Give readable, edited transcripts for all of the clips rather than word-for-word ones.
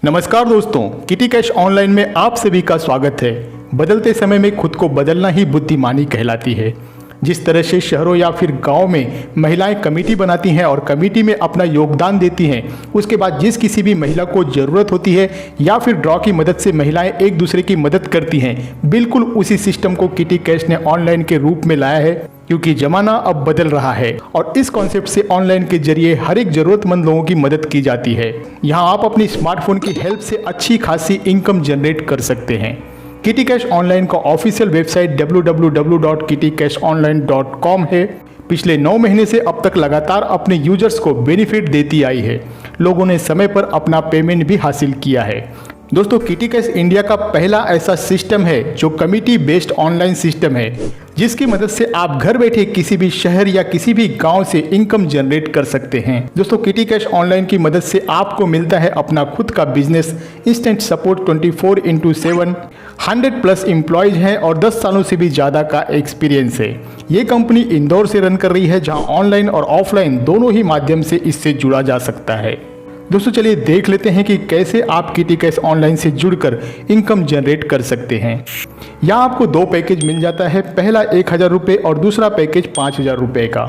नमस्कार दोस्तों, kitty cash online में आप सभी का स्वागत है। बदलते समय में खुद को बदलना ही बुद्धिमानी कहलाती है। जिस तरह से शहरों या फिर गांव में महिलाएं कमेटी बनाती हैं और कमेटी में अपना योगदान देती हैं, उसके बाद जिस किसी भी महिला को ज़रूरत होती है या फिर ड्रॉ की मदद से महिलाएं एक दूसरे की मदद करती हैं, बिल्कुल उसी सिस्टम को किटी कैश ने ऑनलाइन के रूप में लाया है, क्योंकि ज़माना अब बदल रहा है और इस कॉन्सेप्ट से ऑनलाइन के जरिए हर एक ज़रूरतमंद लोगों की मदद की जाती है। यहाँ आप अपनी स्मार्टफोन की हेल्प से अच्छी खासी इनकम जनरेट कर सकते हैं। किटी कैश ऑनलाइन का ऑफिशियल वेबसाइट www.kittycashonline.com है। पिछले 9 महीने से अब तक लगातार अपने यूजर्स को बेनिफिट देती आई है। लोगों ने समय पर अपना पेमेंट भी हासिल किया है। दोस्तों, किटी कैश इंडिया का पहला ऐसा सिस्टम है जो कमिटी बेस्ड ऑनलाइन सिस्टम है, जिसकी मदद से आप घर बैठे किसी भी शहर या किसी भी गांव से इनकम जनरेट कर सकते हैं। दोस्तों, किटी कैश ऑनलाइन की मदद से आपको मिलता है अपना खुद का बिजनेस, इंस्टेंट सपोर्ट 24/7, 100+ एम्प्लॉयज हैं और 10 सालों से भी ज़्यादा का एक्सपीरियंस है। ये कंपनी इंदौर से रन कर रही है, जहाँ ऑनलाइन और ऑफलाइन दोनों ही माध्यम से इससे जुड़ा जा सकता है। दोस्तों, चलिए देख लेते हैं कि कैसे आप किटी कैश ऑनलाइन से जुड़कर इनकम जनरेट कर सकते हैं। यहाँ आपको 2 पैकेज मिल जाता है, पहला 1000 रुपये और दूसरा पैकेज 5000 रुपये का।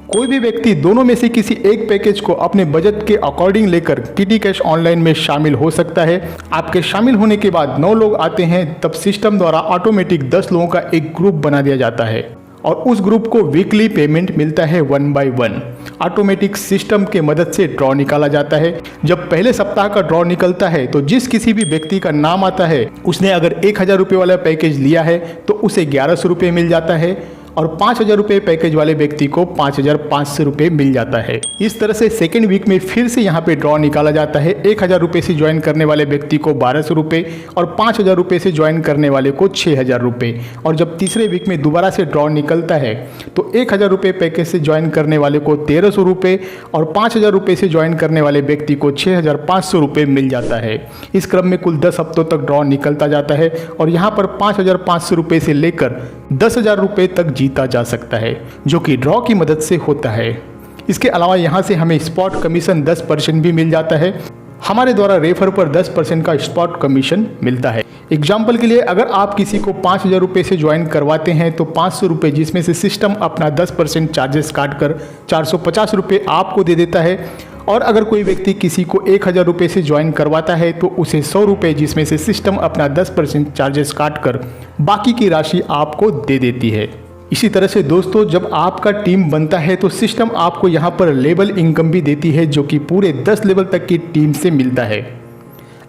कोई भी व्यक्ति दोनों में से किसी एक पैकेज को अपने बजट के अकॉर्डिंग लेकर किटी कैश ऑनलाइन में शामिल हो सकता है। आपके शामिल होने के बाद 9 लोग आते हैं, तब सिस्टम द्वारा ऑटोमेटिक 10 लोगों का एक ग्रुप बना दिया जाता है और उस ग्रुप को वीकली पेमेंट मिलता है 1 by 1। ऑटोमेटिक सिस्टम के मदद से ड्रॉ निकाला जाता है। जब पहले सप्ताह का ड्रॉ निकलता है तो जिस किसी भी व्यक्ति का नाम आता है, उसने अगर 1000 रुपये वाला पैकेज लिया है तो उसे 1100 रुपये मिल जाता है और 5000 रुपये पैकेज वाले व्यक्ति को 5500 रुपये मिल जाता है। इस तरह से सेकेंड वीक में फिर से यहाँ पे ड्रॉ निकाला जाता है। 1000 रुपये से ज्वाइन करने वाले व्यक्ति को 1200 रुपये और 5000 रुपये से ज्वाइन करने वाले को 6000 रुपये। और जब तीसरे वीक में दोबारा से ड्रॉ निकलता है तो 1000 रुपये पैकेज से ज्वाइन करने वाले को 1300 रुपये और 5000 रुपये से ज्वाइन करने वाले व्यक्ति को 6500 रुपये मिल जाता है। इस क्रम में कुल 10 हफ्तों तक ड्रॉ निकलता जाता है और यहाँ पर 5500 रुपये से लेकर 10,000 रुपये तक जीता जा सकता है, जो कि ड्रॉ की मदद से होता है। इसके अलावा यहाँ से हमें स्पॉट कमीशन 10% भी मिल जाता है। हमारे द्वारा रेफर पर 10% का स्पॉट कमीशन मिलता है। एग्जाम्पल के लिए, अगर आप किसी को 5000 रुपये से ज्वाइन करवाते हैं तो 500 रुपये, जिसमें से सिस्टम अपना 10% चार्जेस काट कर 450 रुपये आपको दे देता है। और अगर कोई व्यक्ति किसी को 1000 रुपये से ज्वाइन करवाता है तो उसे 100 रुपये, जिसमें से सिस्टम अपना 10% चार्जेस काट कर बाकी की राशि आपको दे देती है। इसी तरह से दोस्तों, जब आपका टीम बनता है तो सिस्टम आपको यहाँ पर लेवल इनकम भी देती है, जो कि पूरे 10 लेवल तक की टीम से मिलता है।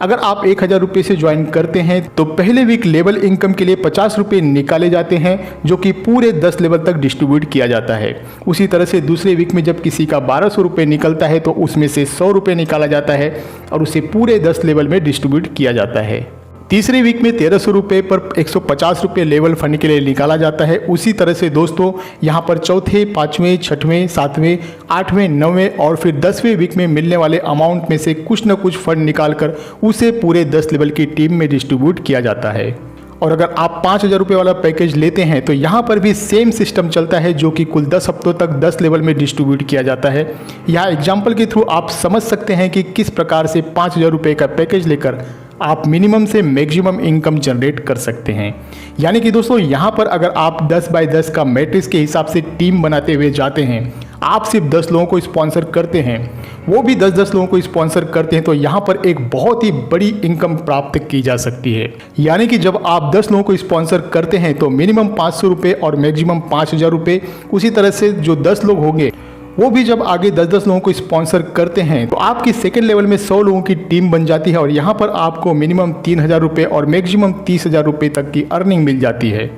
अगर आप 1000 रुपये से ज्वाइन करते हैं तो पहले वीक लेवल इनकम के लिए 50 रुपये निकाले जाते हैं, जो कि पूरे 10 लेवल तक डिस्ट्रीब्यूट किया जाता है। उसी तरह से दूसरे वीक में जब किसी का 1200 रुपये निकलता है तो उसमें से 100 रुपये निकाला जाता है और उसे पूरे 10 लेवल में डिस्ट्रीब्यूट किया जाता है। तीसरे वीक में 1300 रुपये पर 150 रुपये लेवल फंड के लिए निकाला जाता है। उसी तरह से दोस्तों, यहाँ पर चौथे, 5वें, 6वें, 7वें, 8वें, 9वें और फिर 10वें वीक में मिलने वाले अमाउंट में से कुछ न कुछ फंड निकालकर उसे पूरे 10 लेवल की टीम में डिस्ट्रीब्यूट किया जाता है। और अगर आप 5000 रुपये वाला पैकेज लेते हैं तो यहाँ पर भी सेम सिस्टम चलता है, जो कि कुल 10 हफ्तों तक 10 लेवल में डिस्ट्रीब्यूट किया जाता है। यहाँ एग्जाम्पल के थ्रू आप समझ सकते हैं कि किस प्रकार से 5000 रुपये का पैकेज लेकर आप मिनिमम से मैक्सिमम इनकम जनरेट कर सकते हैं। यानी कि दोस्तों, यहाँ पर अगर आप 10 by 10 का मैट्रिक्स के हिसाब से टीम बनाते हुए जाते हैं, आप सिर्फ 10 लोगों को स्पॉन्सर करते हैं, वो भी 10-10 लोगों को स्पॉन्सर करते हैं, तो यहाँ पर एक बहुत ही बड़ी इनकम प्राप्त की जा सकती है। यानी कि जब आप 10 लोगों को स्पॉन्सर करते हैं तो मिनिमम 500 रुपये और मैक्सिमम 5000 रुपये। उसी तरह से जो 10 लोग होंगे वो भी जब आगे 10-10 लोगों को स्पॉन्सर करते हैं तो आपकी सेकेंड लेवल में 100 लोगों की टीम बन जाती है और यहाँ पर आपको मिनिमम 3000 रुपये और मैक्सिमम 30,000 रुपये तक की अर्निंग मिल जाती है।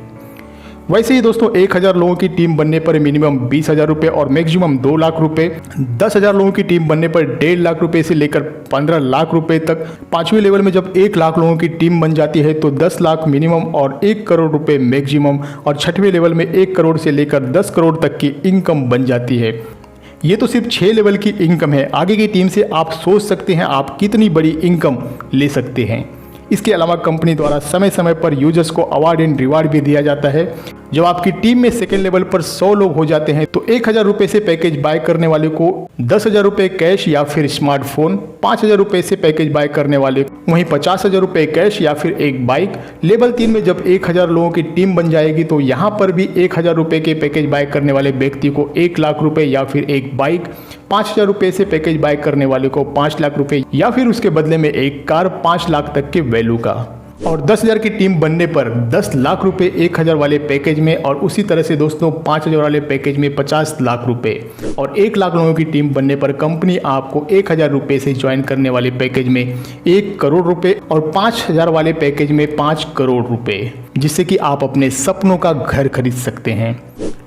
वैसे ही दोस्तों, 1000 लोगों की टीम बनने पर मिनिमम 20,000 रुपये और मैक्सिमम 2 लाख रुपये। 10,000 लोगों की टीम बनने पर 1.5 लाख रुपये से लेकर 15 लाख रुपये तक। 5वें लेवल में जब 1 लाख लोगों की टीम बन जाती है तो 10 लाख मिनिमम और 1 करोड़ रुपये मैक्सिमम। और 6वें लेवल में 1 करोड़ से लेकर 10 करोड़ तक की इनकम बन जाती है। ये तो सिर्फ 6 लेवल की इनकम है। आगे की टीम से आप सोच सकते हैं आप कितनी बड़ी इनकम ले सकते हैं। इसके अलावा कंपनी द्वारा समय समय पर यूजर्स को अवार्ड एंड रिवार्ड भी दिया जाता है। जब आपकी टीम में सेकेंड लेवल पर 100 लोग हो जाते हैं तो 1000 रुपए से पैकेज बाय करने वाले को 10,000 रुपए कैश या फिर स्मार्टफोन, 5,000 रुपए से पैकेज बाय करने वाले वहीं 50,000 रुपए कैश या फिर एक बाइक। लेवल 3 में जब 1000 लोगों की टीम बन जाएगी तो यहाँ पर भी 1000 रुपए के पैकेज बाय करने वाले व्यक्ति को 1 लाख रुपए या फिर एक बाइक, 5,000 रुपए से पैकेज बाय करने वाले को 5 लाख रुपए या फिर उसके बदले में एक कार 5 लाख तक के वैल्यू का। और 10,000 की टीम बनने पर 10 लाख रुपए 1000 वाले पैकेज में, और उसी तरह से दोस्तों 5000 वाले पैकेज में 50 लाख रुपए, और 1 लाख लोगों की टीम बनने पर कंपनी आपको 1000 रुपए से ज्वाइन करने वाले पैकेज में 1 करोड़ रुपए और 5000 वाले पैकेज में 5 करोड़ रुपए, जिससे कि आप अपने सपनों का घर खरीद सकते हैं।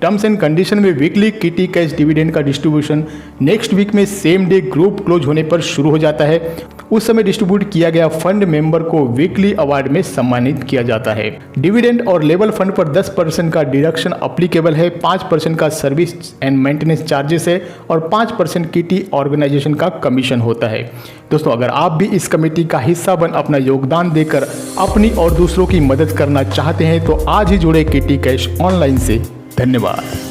टर्म्स एंड कंडीशन में वीकली किटी कैश डिविडेंड का डिस्ट्रीब्यूशन नेक्स्ट वीक में सेम डे ग्रुप क्लोज होने पर शुरू हो जाता है। उस समय डिस्ट्रीब्यूट किया गया फंड मेंबर को वीकली अवार्ड में सम्मानित किया जाता है। डिविडेंड और लेवल फंड पर 10% का डिडक्शन अप्लीकेबल है, 5% का सर्विस एंड मेंटेनेंस चार्जेस है और 5% किटी ऑर्गेनाइजेशन का कमीशन होता है। दोस्तों, अगर आप भी इस कमेटी का हिस्सा बन अपना योगदान देकर अपनी और दूसरों की मदद करना चाहते हैं तो आज ही जुड़े किटी कैश ऑनलाइन से। धन्यवाद।